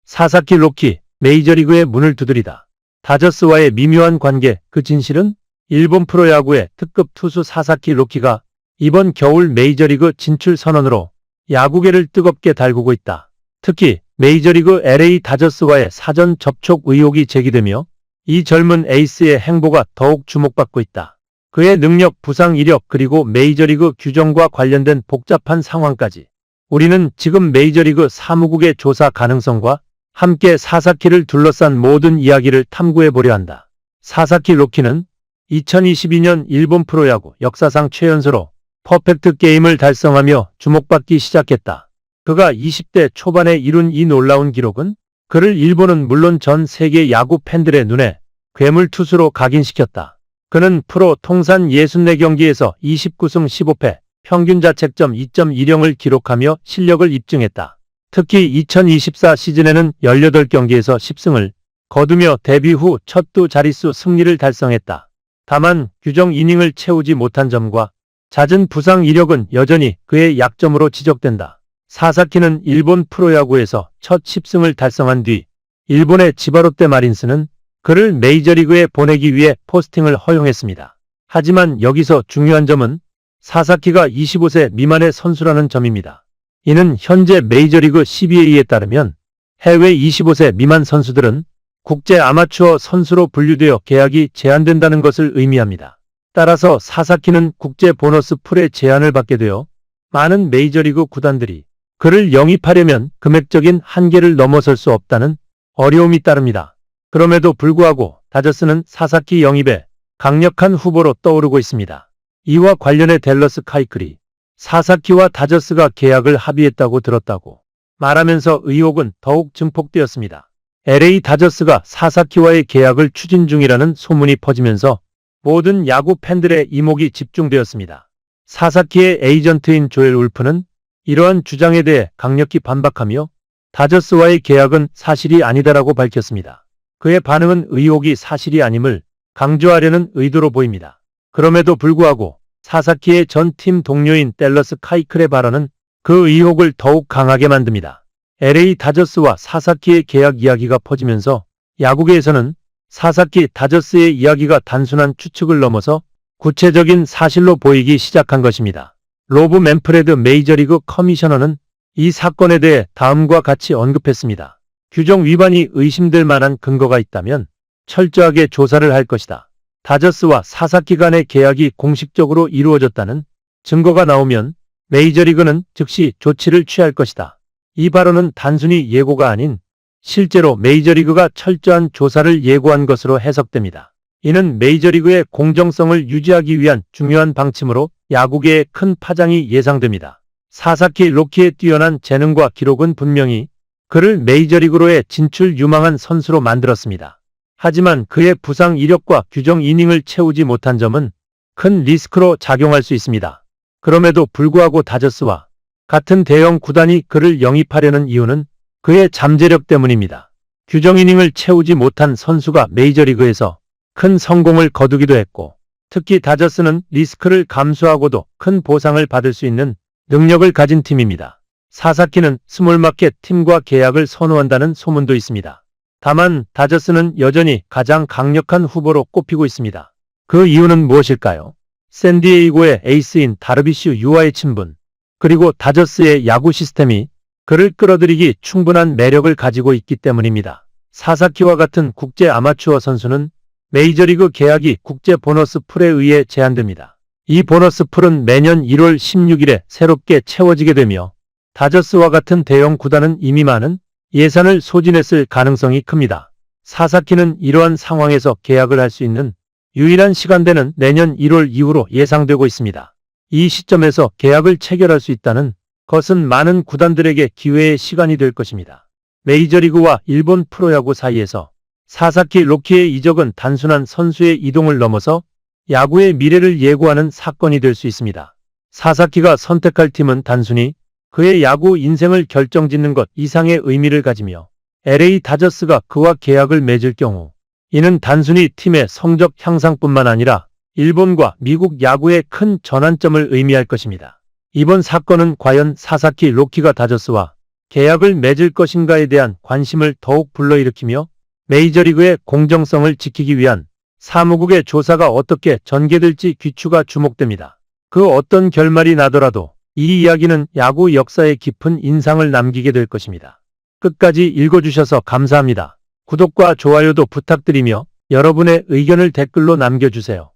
사사키 로키, 메이저리그의 문을 두드리다. 다저스와의 미묘한 관계, 그 진실은? 일본 프로야구의 특급 투수 사사키 로키가 이번 겨울 메이저리그 진출 선언으로 야구계를 뜨겁게 달구고 있다. 특히 메이저리그 LA 다저스와의 사전 접촉 의혹이 제기되며 이 젊은 에이스의 행보가 더욱 주목받고 있다. 그의 능력, 부상 이력, 그리고 메이저리그 규정과 관련된 복잡한 상황까지. 우리는 지금 메이저리그 사무국의 조사 가능성과 함께 사사키를 둘러싼 모든 이야기를 탐구해보려 한다. 사사키 로키는 2022년 일본 프로야구 역사상 최연소로 퍼펙트 게임을 달성하며 주목받기 시작했다. 그가 20대 초반에 이룬 이 놀라운 기록은 그를 일본은 물론 전 세계 야구 팬들의 눈에 괴물 투수로 각인시켰다. 그는 프로 통산 64경기에서 29승 15패, 평균 자책점 2.10을 기록하며 실력을 입증했다. 특히 2024 시즌에는 18경기에서 10승을 거두며 데뷔 후 첫 두 자릿수 승리를 달성했다. 다만 규정 이닝을 채우지 못한 점과 잦은 부상 이력은 여전히 그의 약점으로 지적된다. 사사키는 일본 프로야구에서 첫 10승을 달성한 뒤 일본의 지바롯데 마린스는 그를 메이저리그에 보내기 위해 포스팅을 허용했습니다. 하지만 여기서 중요한 점은 사사키가 25세 미만의 선수라는 점입니다. 이는 현재 메이저리그 CBA에 따르면 해외 25세 미만 선수들은 국제 아마추어 선수로 분류되어 계약이 제한된다는 것을 의미합니다. 따라서 사사키는 국제 보너스 풀의 제한을 받게 되어 많은 메이저리그 구단들이 그를 영입하려면 금액적인 한계를 넘어설 수 없다는 어려움이 따릅니다. 그럼에도 불구하고 다저스는 사사키 영입에 강력한 후보로 떠오르고 있습니다. 이와 관련해 댈러스 카이클이 사사키와 다저스가 계약을 합의했다고 들었다고 말하면서 의혹은 더욱 증폭되었습니다. LA 다저스가 사사키와의 계약을 추진 중이라는 소문이 퍼지면서 모든 야구 팬들의 이목이 집중되었습니다. 사사키의 에이전트인 조엘 울프는 이러한 주장에 대해 강력히 반박하며 다저스와의 계약은 사실이 아니다라고 밝혔습니다. 그의 반응은 의혹이 사실이 아님을 강조하려는 의도로 보입니다. 그럼에도 불구하고 사사키의 전 팀 동료인 댈러스 카이클의 발언은 그 의혹을 더욱 강하게 만듭니다. LA 다저스와 사사키의 계약 이야기가 퍼지면서 야구계에서는 사사키 다저스의 이야기가 단순한 추측을 넘어서 구체적인 사실로 보이기 시작한 것입니다. 로브 맨프레드 메이저리그 커미셔너는 이 사건에 대해 다음과 같이 언급했습니다. 규정 위반이 의심될 만한 근거가 있다면 철저하게 조사를 할 것이다. 다저스와 사사키 간의 계약이 공식적으로 이루어졌다는 증거가 나오면 메이저리그는 즉시 조치를 취할 것이다. 이 발언은 단순히 예고가 아닌 실제로 메이저리그가 철저한 조사를 예고한 것으로 해석됩니다. 이는 메이저리그의 공정성을 유지하기 위한 중요한 방침으로 야구계에 큰 파장이 예상됩니다. 사사키 로키의 뛰어난 재능과 기록은 분명히 그를 메이저리그로의 진출 유망한 선수로 만들었습니다. 하지만 그의 부상 이력과 규정 이닝을 채우지 못한 점은 큰 리스크로 작용할 수 있습니다. 그럼에도 불구하고 다저스와 같은 대형 구단이 그를 영입하려는 이유는 그의 잠재력 때문입니다. 규정 이닝을 채우지 못한 선수가 메이저리그에서 큰 성공을 거두기도 했고, 특히 다저스는 리스크를 감수하고도 큰 보상을 받을 수 있는 능력을 가진 팀입니다. 사사키는 스몰마켓 팀과 계약을 선호한다는 소문도 있습니다. 다만 다저스는 여전히 가장 강력한 후보로 꼽히고 있습니다. 그 이유는 무엇일까요? 샌디에이고의 에이스인 다르비슈 유와의 친분, 그리고 다저스의 야구 시스템이 그를 끌어들이기 충분한 매력을 가지고 있기 때문입니다. 사사키와 같은 국제 아마추어 선수는 메이저리그 계약이 국제 보너스 풀에 의해 제한됩니다. 이 보너스 풀은 매년 1월 16일에 새롭게 채워지게 되며 다저스와 같은 대형 구단은 이미 많은 예산을 소진했을 가능성이 큽니다. 사사키는 이러한 상황에서 계약을 할 수 있는 유일한 시간대는 내년 1월 이후로 예상되고 있습니다. 이 시점에서 계약을 체결할 수 있다는 것은 많은 구단들에게 기회의 시간이 될 것입니다. 메이저리그와 일본 프로야구 사이에서 사사키 로키의 이적은 단순한 선수의 이동을 넘어서 야구의 미래를 예고하는 사건이 될 수 있습니다. 사사키가 선택할 팀은 단순히 그의 야구 인생을 결정짓는 것 이상의 의미를 가지며 LA 다저스가 그와 계약을 맺을 경우 이는 단순히 팀의 성적 향상뿐만 아니라 일본과 미국 야구의 큰 전환점을 의미할 것입니다. 이번 사건은 과연 사사키 로키가 다저스와 계약을 맺을 것인가에 대한 관심을 더욱 불러일으키며 메이저리그의 공정성을 지키기 위한 사무국의 조사가 어떻게 전개될지 귀추가 주목됩니다. 그 어떤 결말이 나더라도 이 이야기는 야구 역사에 깊은 인상을 남기게 될 것입니다. 끝까지 읽어주셔서 감사합니다. 구독과 좋아요도 부탁드리며 여러분의 의견을 댓글로 남겨주세요.